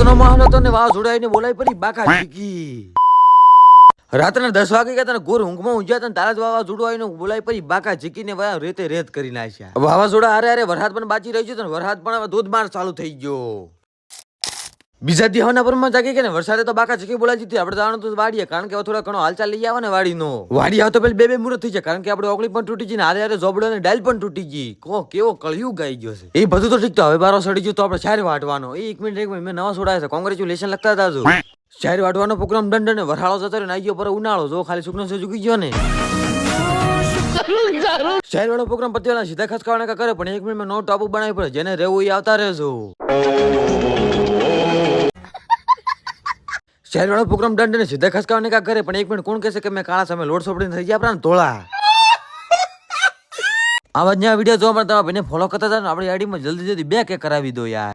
રાતનો માહોલ હતો ને વાવાઝોડાઈને બોલાવી પડી બાકા ચીકી. રાત્રના 10 વાગે ગયા તને ઘોર ઊંઘમાં ઊંઝ્યા તને તારા જ વાવાઝોડું આવીને બોલાવી પડી બાકા ચીકીને રેતે રેત કરી નાખ્યા. વાવાઝોડા હારે વરસાદ પણ બાચી રહી છે, વરસાદ પણ હવે ધોધમાર ચાલુ થઈ ગયો. બીજા દિવસના પરમાં જાગી કે ને વરસાદે તો બાકા ચીકી બોલાવી દીધી. આપણે જવાનું તો વાડીએ, કારણ કે હવે થોડા ઘણો હાલચાલ લઈ આવે ને વાડીનો. વાડી આવે તો પેલી બે મુહૂર્ત થઈ જાય, કારણ કે આપણે ઓગળી પણ તૂટી ગઈ ને હારે જોબડો અને ડાલ પણ તૂટી ગઈ. કેવો કળિયુગ ગાઈ ગયો છે. એ બધું તો ઠીક, તો હવે બારો સડી ગયો તો આપણે ચારે વાટવાનો. એક મિનિટ મેં નવા છોડાયા છે, કોંગ્રેચ્યુલેશન લખતા હતા જો. ચારે વાટવાનો પ્રોગ્રામ દંડ ને વરસાળો જતો ને આવી ગયો પર ઉનાળો જો ખાલી સુકનો સે ચૂકી ગયો ને. ચાર વાળો પ્રોગ્રામ પત્યાના સીધા ખસકાવાના કરે, પણ એક મિનિટ નો ટોપ બનાવી પડે. જેને રહેવું એ આવતા રહેજો. ચાર વાળો પ્રોગ્રામ દંડ ને સીધા ખસકાવાને કા કરે, પણ એક મિનિટ કોણ કહેશે કે મેં કાળા સામે લોડ સોપડીને થઈ ગયા આપણા ધોળા. આવા જ વિડીયો જોવા માટે તમે ફોલો કરતા હતા ને આપણી આઈડીમાં જલ્દી 2K કરાવી દો યાર.